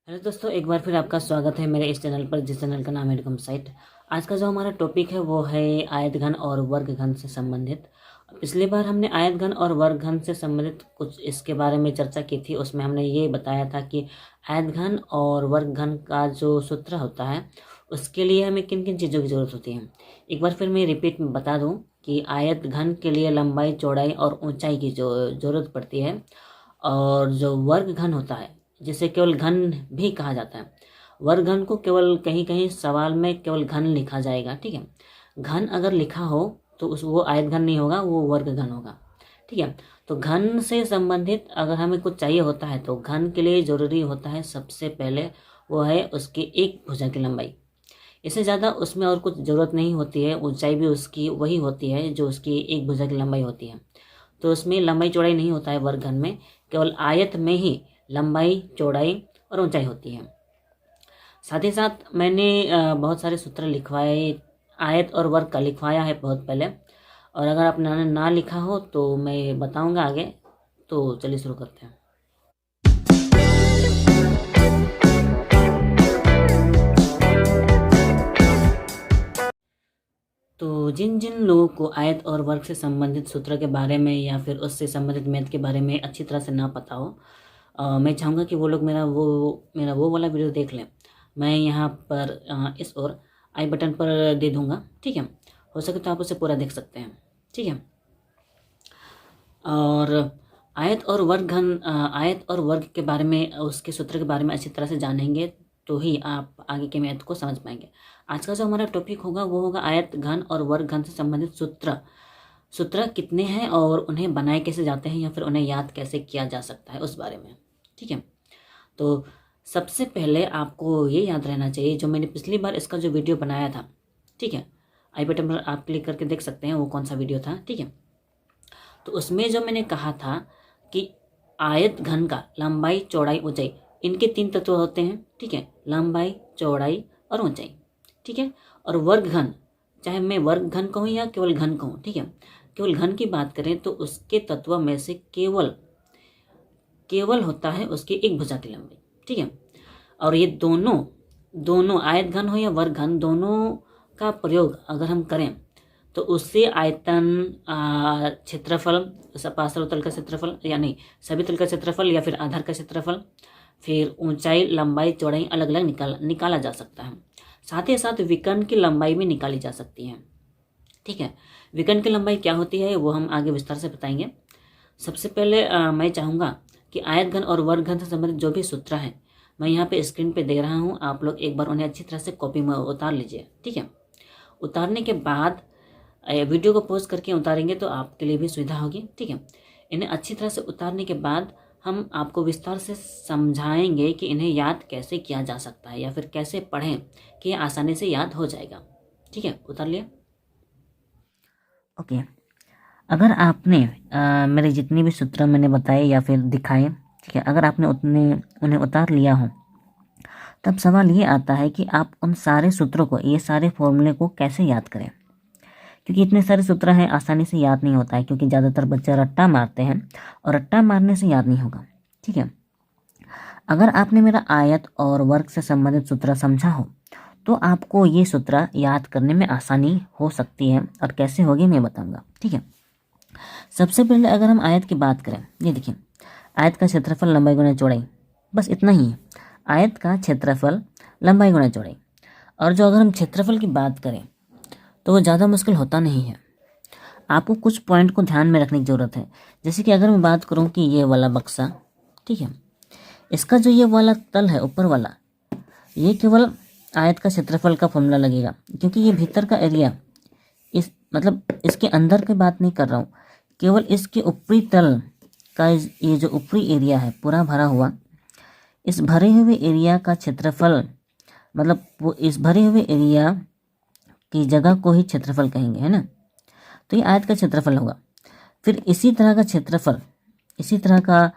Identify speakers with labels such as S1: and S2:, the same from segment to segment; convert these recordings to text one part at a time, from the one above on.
S1: Hello दोस्तों, एक बार फिर आपका स्वागत है मेरे इस चैनल पर, जिस चैनल का नाम है इनकम साइट। आज का जो हमारा टॉपिक है वो है आयत घन और वर्ग घन से संबंधित। पिछली बार हमने आयत घन और वर्ग घन से संबंधित कुछ इसके बारे में चर्चा की थी। उसमें हमने ये बताया था कि आयत घन और वर्ग घन का जो सूत्र होता है उसके लिए हमें किन किन चीज़ों की ज़रूरत होती है। एक बार फिर मैं रिपीट में बता दूँ कि आयत घन के लिए लंबाई, चौड़ाई और ऊंचाई की जो ज़रूरत पड़ती है, और जो वर्ग घन होता है जिसे केवल घन भी कहा जाता है। वर्ग घन को केवल कहीं कहीं सवाल में केवल घन लिखा जाएगा, ठीक है। घन अगर लिखा हो तो उस वो आयत घन नहीं होगा, वो वर्ग घन होगा, ठीक है। तो घन से संबंधित अगर हमें कुछ चाहिए होता है तो घन के लिए जरूरी होता है सबसे पहले वो है उसकी एक भुजा की लंबाई। इससे ज़्यादा उसमें और कुछ ज़रूरत नहीं होती है। ऊंचाई भी उसकी वही होती है जो उसकी एक भुजा की लंबाई होती है। तो उसमें लंबाई चौड़ाई नहीं होता है वर्ग घन में, केवल आयत में ही लंबाई, चौड़ाई और ऊंचाई होती है। साथ ही साथ मैंने बहुत सारे सूत्र लिखवाए, आयत और वर्ग का लिखवाया है बहुत पहले। और अगर आपने ना लिखा हो तो मैं बताऊंगा आगे। तो चलिए शुरू करते हैं। तो जिन जिन लोगों को आयत और वर्ग से संबंधित सूत्र के बारे में या फिर उससे संबंधित मैथ के बारे में अच्छी तरह से ना पता हो, मैं चाहूँगा कि वो लोग मेरा वो वाला वीडियो देख लें। मैं यहाँ पर इस ओर आई बटन पर दे दूँगा, ठीक है। हो सके तो आप उसे पूरा देख सकते हैं, ठीक है। और आयत और वर्ग के बारे में, उसके सूत्र के बारे में अच्छी तरह से जानेंगे तो ही आप आगे के मैथ को समझ पाएंगे। आज का जो हमारा टॉपिक होगा वो होगा आयत घन और वर्ग घन से संबंधित सूत्र। सूत्र कितने हैं और उन्हें बनाए कैसे जाते हैं या फिर उन्हें याद कैसे किया जा सकता है, उस बारे में, ठीक है। तो सबसे पहले आपको ये याद रहना चाहिए, जो मैंने पिछली बार इसका जो वीडियो बनाया था, ठीक है, आई बटन पर आप क्लिक करके देख सकते हैं वो कौन सा वीडियो था, ठीक है। तो उसमें जो मैंने कहा था कि आयत घन का लंबाई, चौड़ाई, ऊंचाई, इनके 3 तत्व होते हैं, ठीक है। लंबाई, चौड़ाई और ऊंचाई, ठीक है। और वर्ग घन, चाहे मैं वर्ग घन कहूँ या केवल घन कहूँ, ठीक है, केवल घन की बात करें तो उसके तत्व में से केवल केवल होता है उसकी एक भुजा की लंबाई, ठीक है। और ये दोनों दोनों आयत घन हो या वर्ग घन, दोनों का प्रयोग अगर हम करें तो उससे आयतन, क्षेत्रफल, पार्श्व तल का क्षेत्रफल या नहीं, सभी तल का क्षेत्रफल या फिर आधार का क्षेत्रफल, फिर ऊंचाई, लंबाई, चौड़ाई अलग अलग निकाला जा सकता है। साथ ही साथ विकर्ण की लंबाई भी निकाली जा सकती है, ठीक है। विकर्ण की लंबाई क्या होती है वो हम आगे विस्तार से बताएंगे। सबसे पहले मैं चाहूँगा कि आयत घन और वर्ग घन से संबंधित जो भी सूत्र हैं मैं यहाँ पे स्क्रीन पे दे रहा हूँ, आप लोग एक बार उन्हें अच्छी तरह से कॉपी में उतार लीजिए, ठीक है। उतारने के बाद वीडियो को पॉज करके उतारेंगे तो आपके लिए भी सुविधा होगी, ठीक है। इन्हें अच्छी तरह से उतारने के बाद हम आपको विस्तार से समझाएंगे कि इन्हें याद कैसे किया जा सकता है या फिर कैसे पढ़ें कि आसानी से याद हो जाएगा, ठीक है। उतार लिया, ओके। अगर आपने मेरे जितने भी सूत्र मैंने बताए या फिर दिखाए, ठीक है, अगर आपने उन्हें उतार लिया हो, तब सवाल ये आता है कि आप उन सारे सूत्रों को, ये सारे फॉर्मूले को कैसे याद करें। क्योंकि इतने सारे सूत्र हैं, आसानी से याद नहीं होता है, क्योंकि ज़्यादातर बच्चे रट्टा मारते हैं और रट्टा मारने से याद नहीं होगा, ठीक है। अगर आपने मेरा आयत और वर्ग से संबंधित सूत्र समझा हो तो आपको ये सूत्र याद करने में आसानी हो सकती है, और कैसे होगी मैं बताऊंगा, ठीक है। सबसे पहले अगर हम आयत की बात करें, ये देखिए, आयत का क्षेत्रफल लंबाई गुना चौड़ाई, बस इतना ही है। आयत का क्षेत्रफल लंबाई गुना चौड़ाई। और जो अगर हम क्षेत्रफल की बात करें तो वो ज़्यादा मुश्किल होता नहीं है। आपको कुछ पॉइंट को ध्यान में रखने की ज़रूरत है। जैसे कि अगर मैं बात करूं कि ये वाला बक्सा, ठीक है, इसका जो ये वाला तल है ऊपर वाला, ये केवल आयत का क्षेत्रफल का फॉर्मूला लगेगा, क्योंकि ये भीतर का एरिया, इस मतलब इसके अंदर की बात नहीं कर रहा हूँ, केवल इसके ऊपरी तल का ये जो ऊपरी एरिया है पूरा भरा हुआ, इस भरे हुए एरिया का क्षेत्रफल, मतलब वो इस भरे हुए एरिया की जगह को ही क्षेत्रफल कहेंगे, है ना। तो ये आयत का क्षेत्रफल होगा। फिर इसी तरह का क्षेत्रफल, इसी तरह का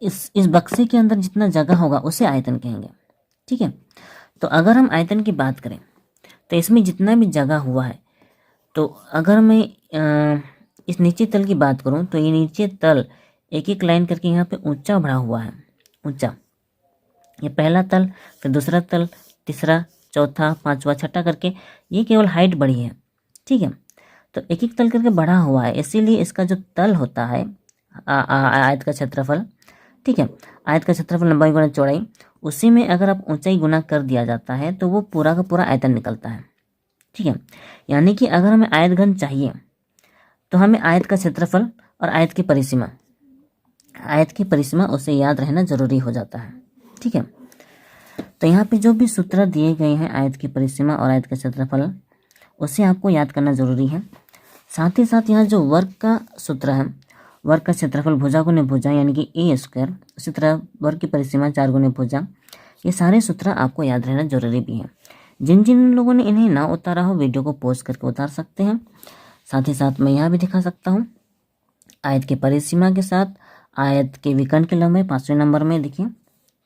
S1: इस बक्से के अंदर जितना जगह होगा उसे आयतन कहेंगे, ठीक है। तो अगर हम आयतन की बात करें तो इसमें जितना भी जगह हुआ है, तो अगर मैं इस नीचे तल की बात करूं तो ये नीचे तल एक एक लाइन करके यहाँ पे ऊंचा बढ़ा हुआ है, ऊंचा, ये पहला तल, फिर दूसरा तल, तीसरा, चौथा, पांचवा, छठा करके ये केवल हाइट बढ़ी है, ठीक है। तो एक एक तल करके बढ़ा हुआ है, इसीलिए इसका जो तल होता है आयत का क्षेत्रफल, ठीक है, आयत का क्षेत्रफल लंबाई गुना चौड़ाई, उसी में अगर आप ऊंचाई गुना कर दिया जाता है तो वो पूरा का पूरा आयतन निकलता है, ठीक है। यानी कि अगर हमें आयत घन चाहिए तो हमें आयत का क्षेत्रफल और आयत की परिसीमा उसे याद रहना जरूरी हो जाता है, ठीक है। तो यहाँ पे जो भी सूत्र दिए गए हैं आयत की परिसीमा और आयत का क्षेत्रफल, उसे आपको याद करना जरूरी है। साथ ही साथ यहाँ जो वर्ग का सूत्र है, वर्ग का क्षेत्रफल भुजा गुने भुजा यानी कि ए स्क्वायर, उसी तरह वर्ग की परिसीमा 4 गुने भुजा, ये सारे सूत्र आपको याद रहना जरूरी भी है। जिन जिन लोगों ने इन्हें ना उतारा हो वीडियो को पॉज करके उतार सकते हैं। साथ ही साथ मैं यहाँ भी दिखा सकता हूँ आयत की परिसीमा के साथ आयत के विकर्ण की लंबाई 5वें नंबर में देखिए,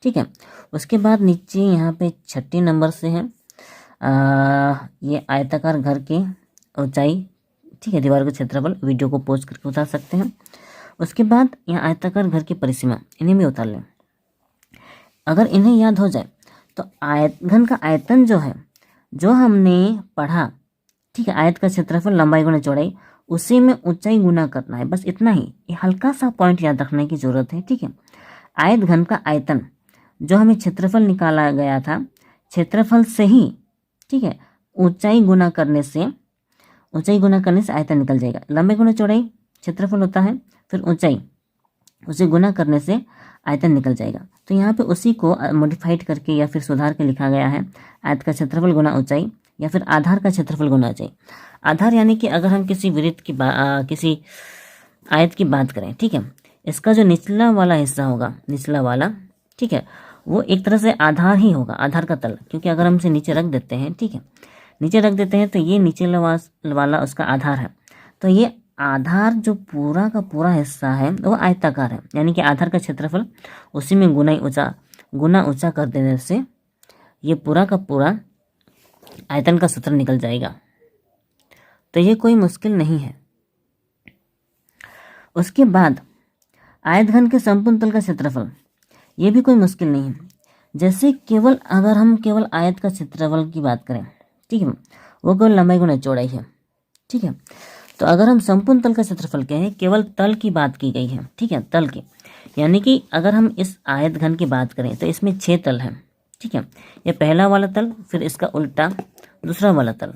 S1: ठीक है। उसके बाद नीचे यहाँ पे 6 नंबर से है ये आयताकार घर की ऊंचाई, ठीक है, दीवार का क्षेत्रफल, वीडियो को पॉज करके उतार सकते हैं। उसके बाद यहाँ आयताकार घर की परिसीमा, इन्हें भी उतार लें। अगर इन्हें याद हो जाए तो आयत घन का आयतन जो है, जो हमने पढ़ा, ठीक है, आयत का क्षेत्रफल लंबाई गुना चौड़ाई, उसी में ऊंचाई गुना करना है, बस इतना ही। ये हल्का सा पॉइंट याद रखने की जरूरत है, ठीक है। आयत घन का आयतन जो हमें क्षेत्रफल निकाला गया था, क्षेत्रफल से ही, ठीक है, ऊंचाई गुना करने से आयतन निकल जाएगा। लंबाई गुना चौड़ाई क्षेत्रफल होता है, फिर ऊंचाई, उसे गुना करने से आयतन निकल जाएगा। तो यहाँ पे उसी को मॉडिफाइड करके या फिर सुधार के लिखा गया है आयत का क्षेत्रफल गुना ऊंचाई या फिर आधार का क्षेत्रफल गुना ऊंचाई। आधार यानी कि अगर हम किसी वृत्त की किसी आयत की बात करें, ठीक है, इसका जो निचला वाला हिस्सा होगा, निचला वाला, ठीक है, वो एक तरह से आधार ही होगा, आधार का तल, क्योंकि अगर हम इसे नीचे रख देते हैं, ठीक है, नीचे रख देते हैं तो ये नीचे वाला उसका आधार है। तो ये आधार जो पूरा का पूरा हिस्सा है वो आयताकार है, यानी कि आधार का क्षेत्रफल उसी में गुना ऊंचा कर देने से ये पूरा का पूरा आयतन का सूत्र निकल जाएगा। तो ये कोई मुश्किल नहीं है। उसके बाद आयत घन के संपूर्ण तल का क्षेत्रफल, ये भी कोई मुश्किल नहीं है। जैसे अगर हम केवल आयत का क्षेत्रफल की बात करें, ठीक है, वो केवल लंबाई गुना चौड़ाई है, ठीक है। तो अगर हम संपूर्ण तल का क्षेत्रफल कहें, केवल तल की बात की गई है, ठीक है, तल की, यानी कि अगर हम इस आयत घन की बात करें तो इसमें 6 तल हैं, ठीक है। ये पहला वाला तल, फिर इसका उल्टा दूसरा वाला तल,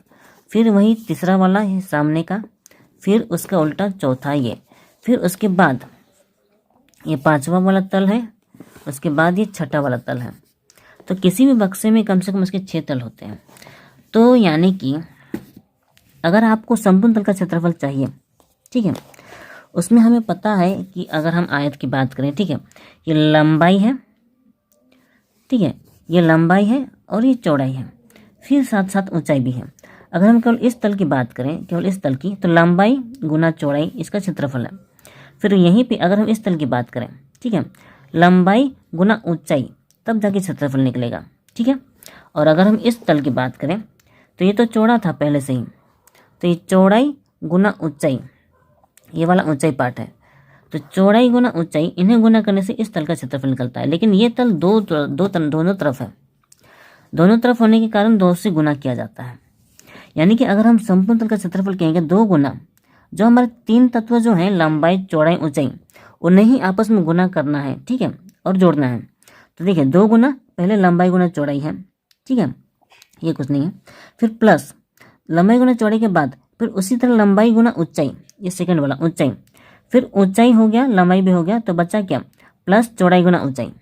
S1: फिर वही तीसरा वाला है सामने का, फिर उसका उल्टा चौथा ये, फिर उसके बाद ये 5वां वाला तल है, उसके बाद ये 6ठा वाला तल है। तो किसी भी बक्से में कम से कम इसके 6 तल होते हैं। तो यानी कि अगर आपको संपूर्ण तल का क्षेत्रफल चाहिए, ठीक है, उसमें हमें पता है कि अगर हम आयत की बात करें, ठीक है, ये लंबाई है, ठीक है, ये लंबाई है और ये चौड़ाई है, फिर साथ साथ ऊंचाई भी है। अगर हम केवल इस तल की बात करें, केवल इस तल की, तो लंबाई गुना चौड़ाई इसका क्षेत्रफल है। फिर यहीं पे अगर हम इस तल की बात करें, ठीक है, लंबाई गुना ऊंचाई, तब जाके क्षेत्रफल निकलेगा, ठीक है। और अगर हम इस तल की बात करें तो ये तो चौड़ा था पहले से ही, तो ये चौड़ाई गुना ऊंचाई, ये वाला ऊंचाई पार्ट है, तो चौड़ाई गुना ऊंचाई, इन्हें गुना करने से इस तल का क्षेत्रफल निकलता है। लेकिन ये तल दोनों तरफ है, दोनों तरफ होने के कारण 2 से गुना किया जाता है। यानी कि अगर हम संपूर्ण तल का क्षेत्रफल कहेंगे 2 गुना, जो हमारे 3 तत्व जो हैं लंबाई चौड़ाई ऊंचाई, उन्हें ही आपस में गुना करना है, ठीक है, और जोड़ना है। तो देखिए 2 गुना, पहले लंबाई गुना चौड़ाई है, ठीक है, ये कुछ नहीं है, फिर प्लस लंबाई गुना चौड़ाई के बाद फिर उसी तरह लंबाई गुना ऊंचाई, ये सेकंड वाला ऊंचाई, फिर ऊंचाई हो गया, लंबाई भी हो गया, तो बचा क्या, प्लस चौड़ाई गुना ऊंचाई।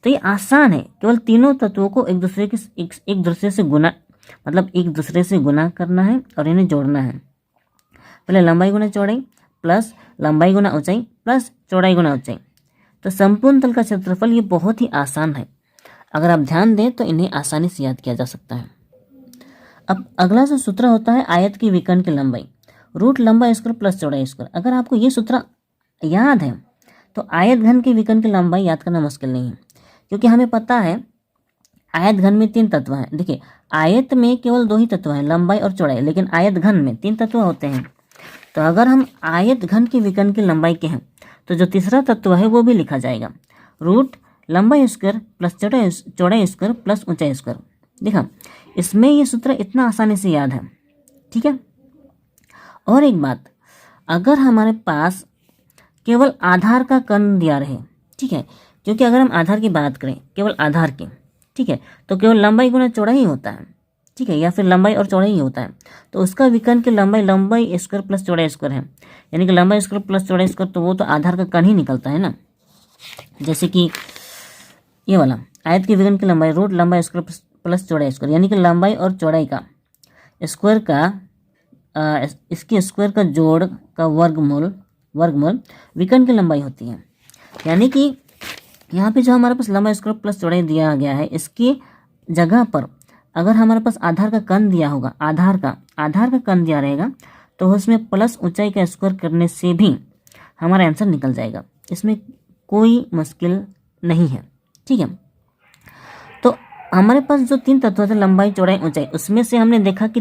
S1: तो ये आसान है, केवल तीनों तत्वों को एक दूसरे से गुना, मतलब एक दूसरे से गुना करना है और इन्हें जोड़ना है। पहले लंबाई गुना चौड़ाई प्लस लंबाई गुना ऊंचाई प्लस चौड़ाई गुना ऊंचाई। तो संपूर्ण तल का क्षेत्रफल ये बहुत ही आसान है, अगर आप ध्यान दें तो इन्हें आसानी से याद किया जा सकता है। अब अगला जो सूत्र होता है आयत की विकर्ण की लंबाई, रूट लंबा स्क्वायर प्लस चौड़ाई स्क्वायर। अगर आपको ये सूत्र याद है तो आयत घन की विकर्ण की लंबाई याद करना मुश्किल नहीं है, क्योंकि हमें पता है आयत घन में 3 तत्व हैं। देखिए आयत में केवल 2 ही तत्व हैं, लंबाई और चौड़ाई, लेकिन आयत घन में 3 तत्व होते हैं। तो अगर हम आयत घन की विकर्ण की लंबाई के हैं तो जो तीसरा तत्व है वो भी लिखा जाएगा, रूट लंबाई स्क्वायर प्लस चौड़ाई स्क्वायर प्लस ऊंचाई स्क्वायर। देखा, इसमें ये सूत्र इतना आसानी से याद है, ठीक है। और एक बात, अगर हमारे पास केवल आधार का कर्ण दिया रहे, ठीक है, क्योंकि अगर हम आधार की बात करें केवल आधार की, ठीक है, तो केवल लंबाई गुना चौड़ाई ही होता है, ठीक है, या फिर लंबाई और चौड़ाई ही होता है। तो उसका विकर्ण की लंबाई स्क्वायर प्लस चौड़ाई स्क्वायर है, यानी कि लंबाई स्क्वायर प्लस चौड़ाई स्क्वायर, तो वो तो आधार का कर्ण ही निकलता है ना। जैसे कि ये वाला आयत के विकर्ण की लंबाई रूट लंबाई स्क्वायर प्लस चौड़ाई स्क्वायर, यानी कि लंबाई और चौड़ाई का स्क्वायर का इसके स्क्वायर का जोड़ का वर्गमूल विकर्ण की लंबाई होती है। यानी कि यहाँ पे जो हमारे पास लंबाई स्क्वायर प्लस चौड़ाई दिया गया है, इसकी जगह पर अगर हमारे पास आधार का कर्ण दिया होगा, आधार का कर्ण दिया रहेगा, तो उसमें प्लस ऊंचाई का स्क्वायर करने से भी हमारा आंसर निकल जाएगा। इसमें कोई मुश्किल नहीं है, ठीक है। तो हमारे पास जो 3 तत्व थे, लंबाई चौड़ाई ऊंचाई, उसमें से हमने देखा कि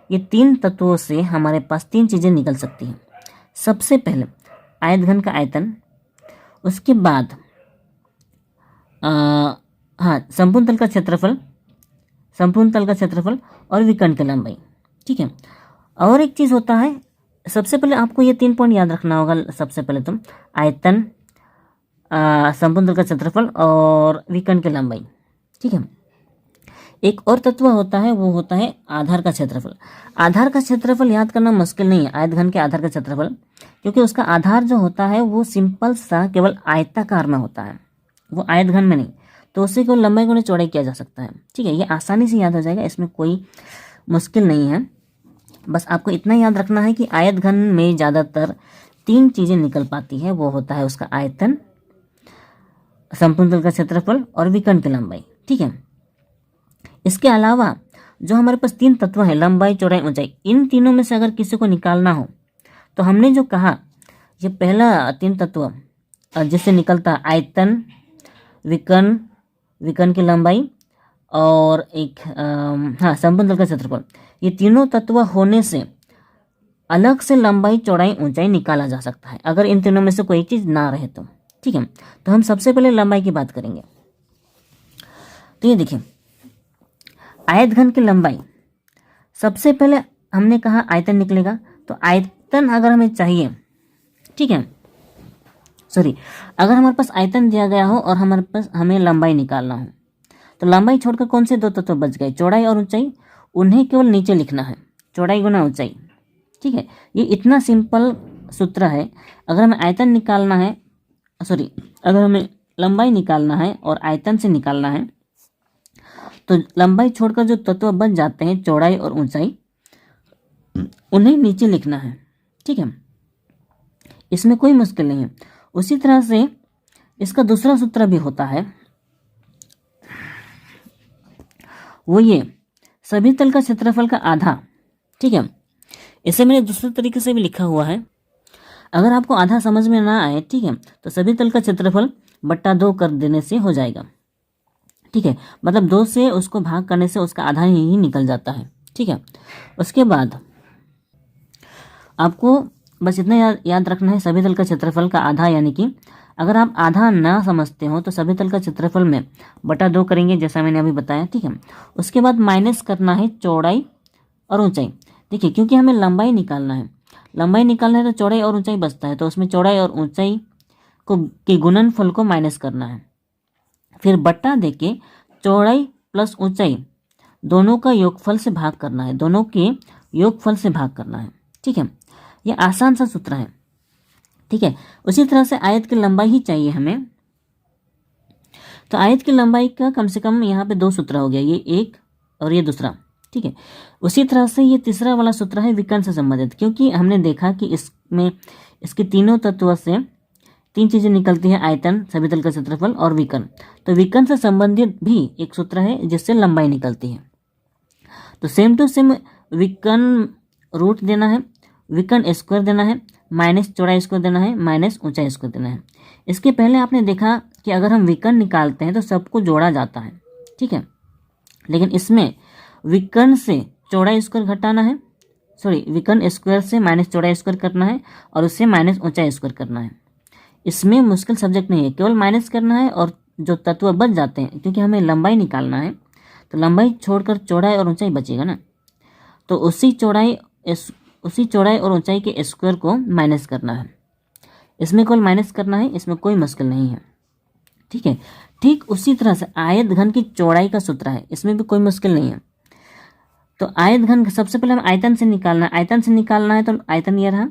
S1: ये 3 तत्वों से हमारे पास 3 चीज़ें निकल सकती हैं। सबसे पहले आयत घन का आयतन, उसके बाद संपूर्ण तल का क्षेत्रफल और विकर्ण की लंबाई, ठीक है। और एक चीज़ होता है, सबसे पहले आपको ये 3 पॉइंट याद रखना होगा। सबसे पहले तो आयतन, संपूर्ण तल का क्षेत्रफल और विकर्ण की लंबाई, ठीक है। एक और तत्व होता है, वो होता है आधार का क्षेत्रफल। आधार का क्षेत्रफल याद करना मुश्किल नहीं है, आयत घन के आधार का क्षेत्रफल, क्योंकि उसका आधार जो होता है वो सिंपल सा केवल आयताकार में होता है, वो आयत घन में नहीं। तो उससे केवल लंबाई गुणा चौड़ाई किया जा सकता है, ठीक है। ये आसानी से याद हो जाएगा, इसमें कोई मुश्किल नहीं है। बस आपको इतना याद रखना है कि आयत घन में ज़्यादातर 3 चीज़ें निकल पाती है, वो होता है उसका आयतन, संपूर्ण तल का क्षेत्रफल और विकर्ण की लंबाई, ठीक है। इसके अलावा जो हमारे पास 3 तत्व हैं, लंबाई चौड़ाई ऊंचाई, इन तीनों में से अगर किसी को निकालना हो, तो हमने जो कहा, ये पहला 3 तत्व जिससे निकलता आयतन, विकर्ण की लंबाई और एक संपूर्ण तल का क्षेत्रफल, ये तीनों तत्व होने से अलग से लंबाई चौड़ाई ऊंचाई निकाला जा सकता है, अगर इन तीनों में से कोई चीज़ ना रहे तो, ठीक है। तो हम सबसे पहले लंबाई की बात करेंगे। तो ये देखिए, आयत घन की लंबाई, सबसे पहले हमने कहा आयतन निकलेगा। तो आयतन अगर हमें चाहिए, ठीक है, अगर हमारे पास आयतन दिया गया हो और हमारे पास हमें लंबाई निकालना हो, तो लंबाई छोड़कर कौन से 2 तत्व बच गए, चौड़ाई और ऊंचाई, उन्हें केवल नीचे लिखना है, चौड़ाई गुना ऊंचाई, ठीक है। ये इतना सिंपल सूत्र है। अगर हमें आयतन निकालना है, अगर हमें लंबाई निकालना है और आयतन से निकालना है, तो लंबाई छोड़कर जो तत्व बच जाते हैं, चौड़ाई और ऊंचाई, उन्हें नीचे लिखना है, ठीक है। इसमें कोई मुश्किल नहीं है। उसी तरह से इसका दूसरा सूत्र भी होता है, वो ये सभी तल का क्षेत्रफल का आधा, ठीक है। इसे मैंने दूसरे तरीके से भी लिखा हुआ है। अगर आपको आधा समझ में ना आए, ठीक है, तो सभी तल का क्षेत्रफल बट्टा 2 कर देने से हो जाएगा, ठीक है। मतलब 2 से उसको भाग करने से उसका आधा ही निकल जाता है, ठीक है। उसके बाद आपको बस इतना याद रखना है, सभी तल का क्षेत्रफल का आधा, यानी कि अगर आप आधा ना समझते हो तो सभी तल का क्षेत्रफल में बटा 2 करेंगे, जैसा मैंने अभी बताया, ठीक है। उसके बाद माइनस करना है चौड़ाई और ऊंचाई। देखिए, क्योंकि हमें लंबाई निकालना है तो चौड़ाई और ऊंचाई बचता है, तो उसमें चौड़ाई और ऊंचाई के गुणनफल को माइनस करना है, फिर बट्टा देके चौड़ाई प्लस ऊंचाई दोनों का योगफल से भाग करना है, ठीक है। ये आसान सा सूत्र है, ठीक है। उसी तरह से आयत की लंबाई ही चाहिए हमें, तो आयत की लंबाई का कम से कम यहाँ पे 2 सूत्र हो गया, ये एक और ये दूसरा, ठीक है। उसी तरह से ये तीसरा वाला सूत्र है विकर्ण से संबंधित, क्योंकि हमने देखा कि इसमें इसके तीनों तत्वों से 3 चीज़ें निकलती हैं, आयतन, सभी तल का क्षेत्रफल और विकर्ण। तो विकर्ण से संबंधित भी एक सूत्र है जिससे लंबाई निकलती है। तो सेम टू सेम विकर्ण रूट देना है, विकर्ण स्क्वायर देना है, माइनस चौड़ाई स्क्वायर देना है, माइनस ऊंचाई स्क्वायर देना है। इसके पहले आपने देखा कि अगर हम विकर्ण निकालते हैं तो सबको जोड़ा जाता है, ठीक है। लेकिन इसमें विकर्ण से चौड़ाई स्क्वायर घटाना है, विकर्ण स्क्वायर से माइनस चौड़ाई स्क्वायर करना है और उससे माइनस ऊंचाई स्क्वायर करना है। इसमें मुश्किल सब्जेक्ट नहीं है, केवल माइनस करना है और जो तत्व बच जाते हैं, क्योंकि हमें लंबाई निकालना है तो लंबाई छोड़कर चौड़ाई और ऊंचाई बचेगा ना, तो उसी चौड़ाई और ऊंचाई के स्क्वायर को माइनस करना है। इसमें केवल माइनस करना है, इसमें कोई मुश्किल नहीं है। ठीक है, ठीक उसी तरह से आयत घन की चौड़ाई का सूत्र है, इसमें भी कोई मुश्किल नहीं है। तो आयत घन सबसे पहले हम आयतन से निकालना है, आयतन से निकालना है तो आयतन ये रहा,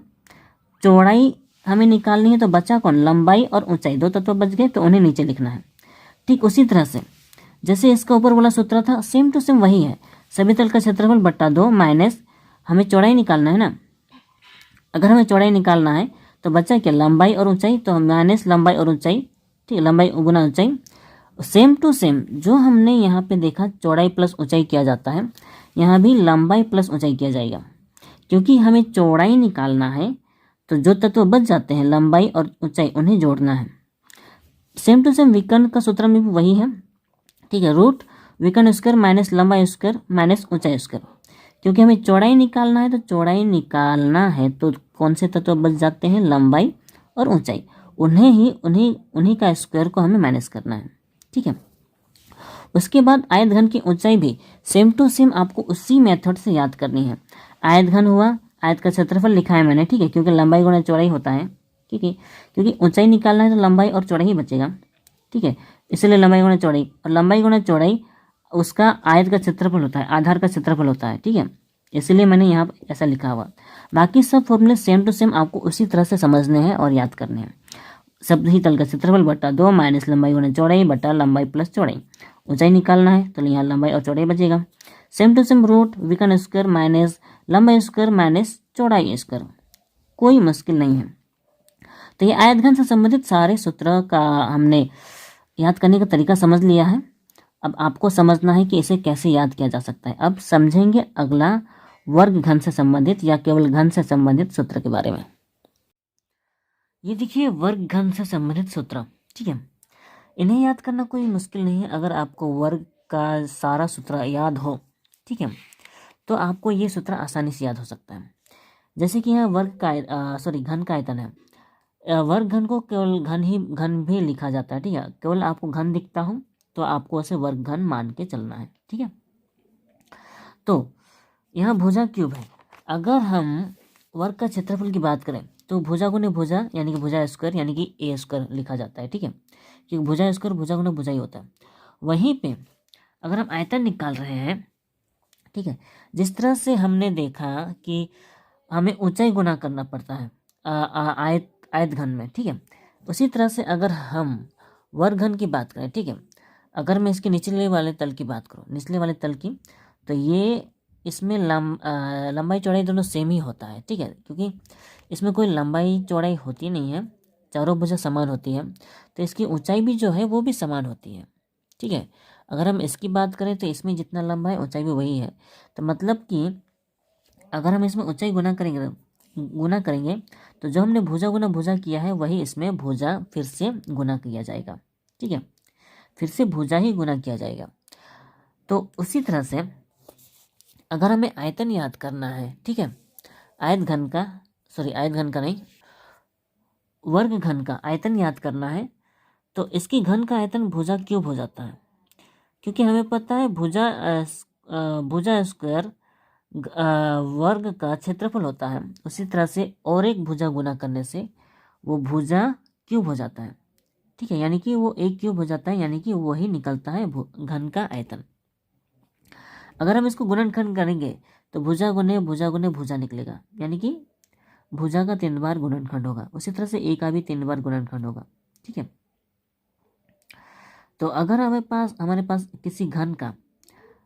S1: चौड़ाई हमें निकालनी है तो बचा कौन, लंबाई और ऊंचाई, दो तत्व बच गए तो उन्हें नीचे लिखना है। ठीक उसी तरह से जैसे इसका ऊपर वाला सूत्र था, सेम टू सेम वही है, सभी तल का क्षेत्रफल बट्टा 2 माइनस हमें चौड़ाई निकालना है ना, अगर हमें चौड़ाई निकालना है तो बचा क्या, लंबाई और ऊंचाई, तो माइनस लंबाई और ऊंचाई, ठीक है, लंबाई गुना ऊंचाई। सेम टू सेम जो हमने यहाँ पे देखा चौड़ाई प्लस ऊंचाई किया जाता है, यहाँ भी लंबाई प्लस ऊंचाई किया जाएगा, क्योंकि हमें चौड़ाई निकालना है तो जो तत्व बच जाते हैं लंबाई और ऊंचाई उन्हें जोड़ना है। सेम टू सेम विकर्ण का सूत्र में भी वही है। ठीक है, रूट विकर्ण स्क्वायर माइनस लंबाई स्क्वायर माइनस ऊंचाई स्क्वायर, क्योंकि हमें चौड़ाई निकालना है तो चौड़ाई निकालना है तो कौन से तत्व बच जाते हैं, लंबाई और ऊंचाई, उन्हीं का स्क्वायर को हमें माइनस करना है। ठीक है, उसके बाद आयत घन की ऊंचाई भी सेम टू सेम आपको उसी मेथड से याद करनी है। आयत घन हुआ, आयत का क्षेत्रफल लिखा है मैंने, ठीक है, क्योंकि लंबाई गुणा चौड़ाई होता है, ठीक है, क्योंकि ऊंचाई निकालना है तो लंबाई और चौड़ाई ही बचेगा। ठीक है, इसलिए लंबाई गुणा चौड़ाई, और लंबाई गुणा चौड़ाई उसका आयत का क्षेत्रफल होता है, आधार का क्षेत्रफल होता है। ठीक है, इसलिए मैंने यहाँ ऐसा लिखा हुआ। बाकी सब फॉर्मूले सेम टू सेम आपको उसी तरह से समझने हैं और याद करने हैं। सब ही तल का क्षेत्रफल बट्टा 2 माइनस लंबाई गुणा चौड़ाई बट्टा लंबाई प्लस चौड़ाई, ऊंचाई निकालना है तो यहाँ लंबाई और चौड़ाई बचेगा। सेम टू सेम रूट विकर्ण स्क्वायर माइनस लंबाई स्क्वायर माइनस चौड़ाई स्क्वायर, कोई मुश्किल नहीं है। तो ये आयत घन से संबंधित सारे सूत्र का हमने याद करने का तरीका समझ लिया है। अब आपको समझना है कि इसे कैसे याद किया जा सकता है। अब समझेंगे अगला वर्ग घन से संबंधित या केवल घन से संबंधित सूत्र के बारे में। ये देखिए वर्ग घन से संबंधित सूत्र, ठीक है, इन्हें याद करना कोई मुश्किल नहीं है। अगर आपको वर्ग का सारा सूत्र याद हो, ठीक है, तो आपको ये सूत्र आसानी से याद हो सकता है। जैसे कि यहाँ वर्ग का घन का आयतन है, वर्ग घन को केवल घन भी लिखा जाता है। ठीक है, केवल आपको घन दिखता हो तो आपको उसे वर्ग घन मान के चलना है। ठीक है, तो यहाँ भुजा क्यूब है, अगर हम वर्ग का क्षेत्रफल की बात करें तो भुजा गुने भुजा यानी कि भुजा स्क्वायर यानी कि ए स्क्वायर लिखा जाता है। ठीक है, क्योंकि भुजा स्क्वायर भुजा गुना भुजा ही होता है। वहीं पे अगर हम आयतन निकाल रहे हैं, ठीक है, जिस तरह से हमने देखा कि हमें ऊंचाई गुना करना पड़ता है आयत घन में, ठीक है, उसी तरह से अगर हम वर्ग घन की बात करें, ठीक है, अगर मैं इसके निचले वाले तल की बात करूँ, निचले वाले तल की, तो ये इसमें लंबाई चौड़ाई दोनों सेम ही होता है। ठीक है, क्योंकि इसमें कोई लंबाई चौड़ाई होती नहीं है, चारों भुजा समान होती है, तो इसकी ऊंचाई भी जो है वो भी समान होती है। ठीक है, अगर हम इसकी बात करें तो इसमें जितना लंबा है ऊंचाई भी वही है। तो मतलब कि अगर हम इसमें ऊंचाई गुना करेंगे तो जो हमने भुजा गुना भुजा किया है वही इसमें भुजा फिर से गुना किया जाएगा। ठीक है, फिर से भुजा ही गुना किया जाएगा। तो उसी तरह से अगर हमें आयतन याद करना है, ठीक है, आयत घन का नहीं, वर्ग घन का आयतन याद करना है तो इसकी घन का आयतन भुजा क्यूब हो जाता है, क्योंकि हमें पता है भुजा स्क्वायर वर्ग का क्षेत्रफल होता है। उसी तरह से और एक भुजा गुना करने से वो भुजा क्यूब हो जाता है। ठीक है, यानी कि वो एक क्यूब हो जाता है, यानी कि वही निकलता है घन का आयतन। अगर हम इसको गुणनखंड करेंगे तो भुजा गुने भुजा निकलेगा, यानी कि भुजा का 3 बार गुणनखंड होगा। उसी तरह से ए का भी 3 बार गुणनखंड होगा। ठीक है, तो अगर हमारे पास किसी घन का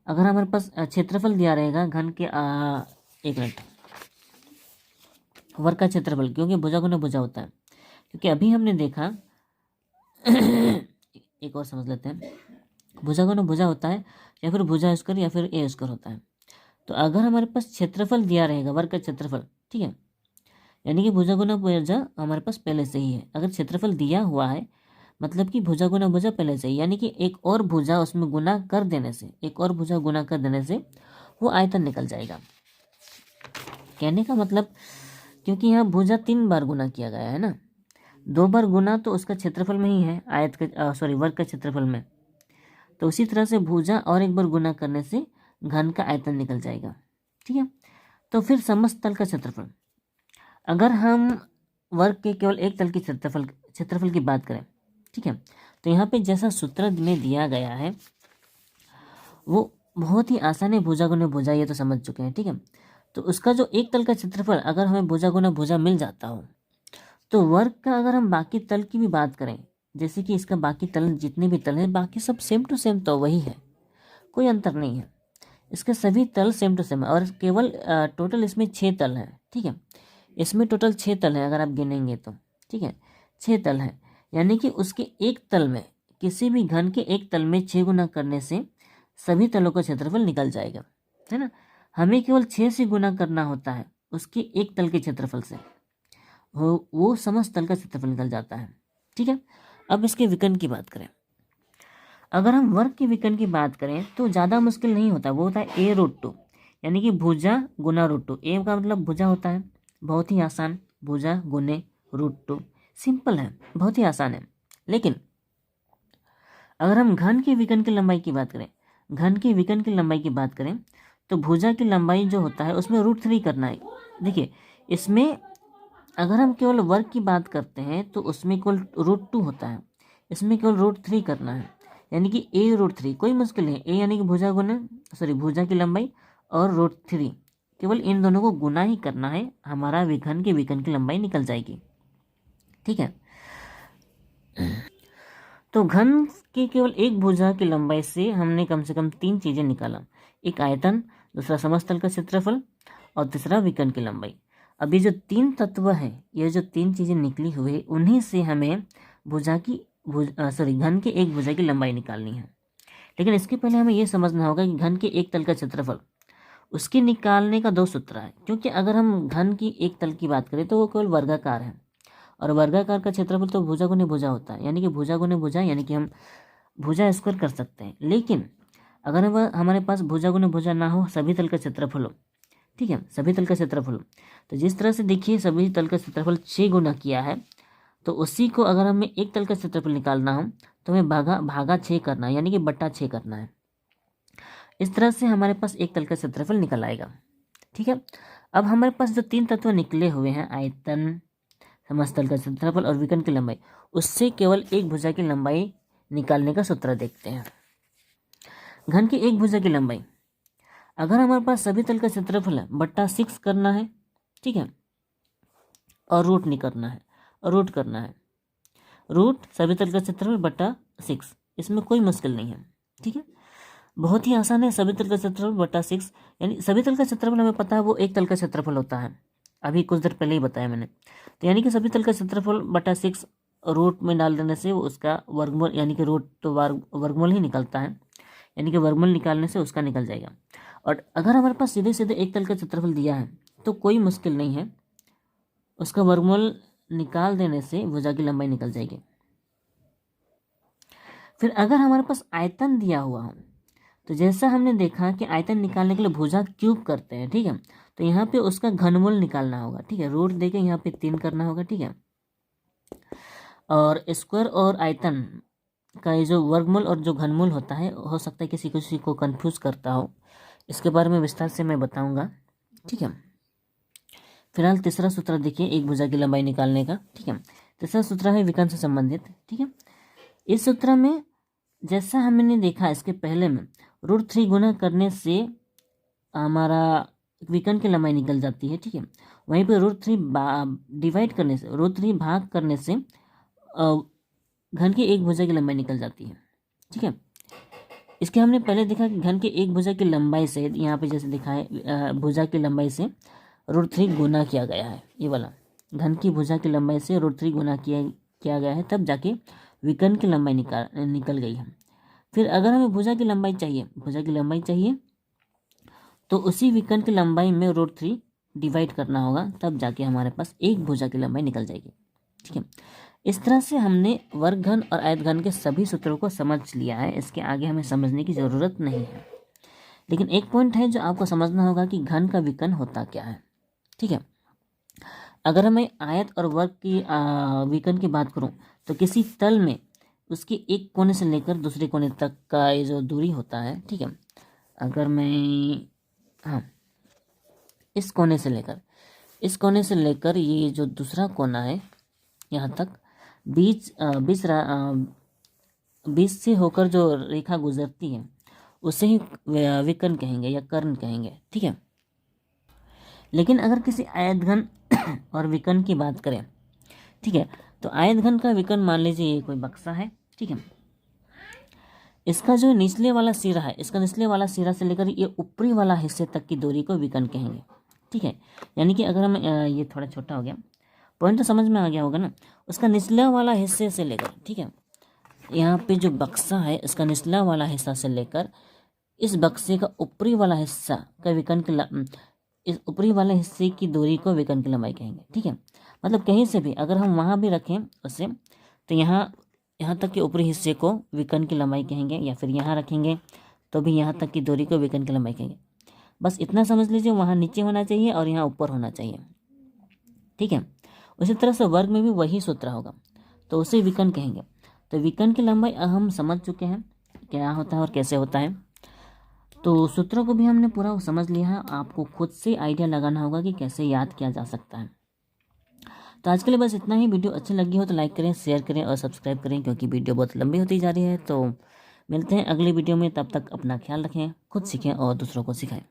S1: अगर हमारे पास क्षेत्रफल दिया रहेगा घन के एक मिनट, वर्ग का क्षेत्रफल, क्योंकि भुजा गुना भुजा होता है, क्योंकि अभी हमने देखा एक और समझ लेते हैं, भुजा गुना भुजा होता है या फिर भुजा स्क्वायर या फिर ए स्क्वायर होता है। तो अगर हमारे पास क्षेत्रफल दिया रहेगा वर्ग का क्षेत्रफल, ठीक है, यानी कि भुजा गुना भुजा हमारे पास पहले से ही है। अगर क्षेत्रफल दिया हुआ है मतलब कि भुजा गुना भुजा पहले से ही, यानी कि एक और भुजा उसमें गुना कर देने से वो आयतन निकल जाएगा। कहने का मतलब, क्योंकि यहाँ भुजा 3 बार गुना किया गया है ना, 2 बार गुना तो उसका क्षेत्रफल में ही है, आयत का वर्ग का क्षेत्रफल में। तो उसी तरह से भुजा और एक बार गुना करने से घन का आयतन निकल जाएगा। ठीक है, तो फिर समस्त तल का क्षेत्रफल, अगर हम वर्ग के केवल एक तल की क्षेत्रफल की बात करें, ठीक है, तो यहाँ पे जैसा सूत्र में दिया गया है वो बहुत ही आसान है। भुजा गुना भुजा ये तो समझ चुके हैं। ठीक है, तो उसका जो एक तल का क्षेत्रफल अगर हमें भुजा गुना भुजा मिल जाता हो, तो वर्ग का अगर हम बाकी तल की भी बात करें, जैसे कि इसका बाकी तल जितने भी तल हैं बाकी सब सेम टू सेम तो वही है, कोई अंतर नहीं है। इसके सभी तल सेम टू सेम है और केवल टोटल इसमें 6 तल हैं। ठीक है, इसमें टोटल 6 तल हैं अगर आप गिनेंगे तो। ठीक है, 6 तल हैं, यानी कि उसके एक तल में, किसी भी घन के एक तल में 6 गुना करने से सभी तलों का क्षेत्रफल निकल जाएगा, है ना। हमें केवल 6 से गुना करना होता है उसके एक तल के क्षेत्रफल से, वो समस्त तल का क्षेत्रफल निकल जाता है। ठीक है, अब इसके विकर्ण की बात करें, अगर हम वर्ग के विकर्ण की बात करें तो ज़्यादा मुश्किल नहीं होता, वो होता है a√2, यानी कि भुजा गुना √2। ए का मतलब भुजा होता है, बहुत ही आसान, भुजा गुने √2, सिंपल है, बहुत ही आसान है। लेकिन अगर हम घन के विकर्ण की लंबाई की बात करें, घन के विकर्ण की लंबाई की बात करें तो भुजा की लंबाई जो होता है उसमें √3 करना है। देखिए, इसमें अगर हम केवल वर्ग की बात करते हैं तो उसमें केवल √2 होता है, इसमें केवल √3 करना है, यानी कि a√3, कोई मुश्किल नहीं। a यानी कि भुजा की लंबाई और √3, केवल इन दोनों को गुना ही करना है, हमारा घन के विकर्ण की लंबाई निकल जाएगी। ठीक है, तो घन की केवल एक भुजा की लंबाई से हमने कम से कम 3 चीज़ें निकाला, एक आयतन, दूसरा समस्तल का क्षेत्रफल और तीसरा विकर्ण की लंबाई। अब ये जो 3 तत्व हैं, ये जो 3 चीज़ें निकली हुई, उन्हीं से हमें घन के एक भुजा की लंबाई निकालनी है। लेकिन इसके पहले हमें ये समझना होगा कि घन के एक तल का क्षेत्रफल, उसके निकालने का 2 सूत्र है। क्योंकि अगर हम घन की एक तल की बात करें तो वो केवल वर्गाकार है, और वर्गाकार का क्षेत्रफल तो भुजा गुने भुजा होता है, यानी कि भुजा गुने भुजा, यानी कि हम भुजा स्क्वायर कर सकते हैं। लेकिन अगर हमारे पास भुजा गुने भुजा ना हो, सभी तल का क्षेत्रफल हो, ठीक है, सभी तल का क्षेत्रफल हो, तो जिस तरह से देखिए सभी तल का क्षेत्रफल 6 गुना किया है, तो उसी को अगर हमें एक तल का क्षेत्रफल निकालना हो तो हमें भागा 6 करना है, यानी कि बट्टा 6 करना है। इस तरह से हमारे पास एक तल का क्षेत्रफल निकल आएगा। ठीक है, अब हमारे पास जो 3 तत्व निकले हुए हैं, आयतन, समस्तल का क्षेत्रफल और विकर्ण की लंबाई, उससे केवल एक भुजा की लंबाई निकालने का सूत्र देखते हैं। घन की एक भुजा की लंबाई, अगर हमारे पास सभी तल का क्षेत्रफल है, बट्टा 6 करना है, ठीक है, और रूट नहीं करना है, और रूट करना है, रूट सभी तल का क्षेत्रफल बट्टा 6, इसमें कोई मुश्किल नहीं है। ठीक है, बहुत ही आसान है, सभी तल का क्षेत्रफल बट्टा 6, यानी सभी तल का क्षेत्रफल हमें पता है वो एक तल का क्षेत्रफल होता है, अभी कुछ देर पहले ही बताया मैंने। तो यानी कि सभी तल का क्षेत्रफल बटा 6 रूट में डाल देने से उसका वर्गमूल, यानी कि रूट तो वर्गमूल ही निकलता है, यानी कि वर्गमूल निकालने से उसका निकल जाएगा। और अगर हमारे पास सीधे सीधे एक तल का क्षेत्रफल दिया है तो कोई मुश्किल नहीं है, उसका वर्गमूल निकाल देने से भुजा की लंबाई निकल जाएगी। फिर अगर हमारे पास आयतन दिया हुआ हो, तो जैसा हमने देखा कि आयतन निकालने के लिए भुजा क्यूब करते हैं, ठीक है, तो यहाँ पे उसका घनमूल निकालना होगा। ठीक है, रूट देके यहाँ पे 3 करना होगा। ठीक है, और स्क्वायर और आयतन का ये जो वर्गमूल और जो घनमूल होता है, हो सकता है किसी को कंफ्यूज करता हो, इसके बारे में विस्तार से मैं बताऊंगा। ठीक है, फिलहाल तीसरा सूत्र देखिए एक भुजा की लंबाई निकालने का। ठीक है, तीसरा सूत्र है विकर्ण से संबंधित। ठीक है, इस सूत्र में जैसा हमने देखा इसके पहले में, √3 गुना करने से हमारा विकर्ण की लंबाई निकल जाती है। ठीक है, वहीं पे √3 डिवाइड करने से, √3 भाग करने से घन की एक भुजा की लंबाई निकल जाती है। ठीक है, इसके हमने पहले देखा कि घन की एक भुजा की लंबाई से, यहाँ पे जैसे दिखा है भुजा की लंबाई से √3 गुना किया गया है, ये वाला घन की भुजा की लंबाई से √3 गुना किया गया है, तब जाके विकर्ण की लंबाई निकल गई है। फिर अगर हमें भुजा की लंबाई चाहिए तो उसी विकर्ण की लंबाई में √3 डिवाइड करना होगा, तब जाके हमारे पास एक भुजा की लंबाई निकल जाएगी। ठीक है, इस तरह से हमने वर्ग घन और आयत घन के सभी सूत्रों को समझ लिया है, इसके आगे हमें समझने की ज़रूरत नहीं है। लेकिन एक पॉइंट है जो आपको समझना होगा कि घन का विकर्ण होता क्या है। ठीक है, अगर मैं आयत और वर्ग की विकर्ण की बात करूं तो किसी तल में उसके एक कोने से लेकर दूसरे कोने तक का ये जो दूरी होता है, ठीक है, अगर मैं हाँ इस कोने से लेकर ये जो दूसरा कोना है यहाँ तक बीच से होकर जो रेखा गुजरती है उसे ही विकर्ण कहेंगे या कर्ण कहेंगे, ठीक है। लेकिन अगर किसी आयतघन और विकर्ण की बात करें, ठीक है, तो आयतघन का विकर्ण मान लीजिए ये कोई बक्सा है, ठीक है। इसका जो निचले वाला सिरा है, इसका निचले वाला सिरा से लेकर ये ऊपरी वाला हिस्से तक की दूरी को विकर्ण कहेंगे, ठीक है। यानी कि अगर हम ये थोड़ा छोटा हो गया, पॉइंट तो समझ में आ गया होगा ना। उसका निचला वाला हिस्से से लेकर, ठीक है, यहाँ पे जो बक्सा है इसका निचला वाला हिस्सा से लेकर इस बक्से का ऊपरी वाला हिस्सा का विकर्ण इस ऊपरी वाले हिस्से की दूरी को विकर्ण की लंबाई कहेंगे, ठीक है। मतलब कहीं से भी अगर हम वहाँ भी रखें उससे, तो यहाँ तक के ऊपरी हिस्से को विकर्ण की लंबाई कहेंगे, या फिर यहाँ रखेंगे तो भी यहाँ तक की दूरी को विकर्ण की लंबाई कहेंगे। बस इतना समझ लीजिए, वहाँ नीचे होना चाहिए और यहाँ ऊपर होना चाहिए, ठीक है। उसी तरह से वर्ग में भी वही सूत्र होगा, तो उसे विकर्ण कहेंगे। तो विकर्ण की लंबाई हम समझ चुके हैं क्या होता है और कैसे होता है। तो सूत्रों को भी हमने पूरा समझ लिया है, आपको खुद से आइडिया लगाना होगा कि कैसे याद किया जा सकता है। तो आज के लिए बस इतना ही। वीडियो अच्छी लगी हो तो लाइक करें, शेयर करें और सब्सक्राइब करें, क्योंकि वीडियो बहुत लंबी होती जा रही है। तो मिलते हैं अगली वीडियो में, तब तक अपना ख्याल रखें, खुद सीखें और दूसरों को सिखाएं।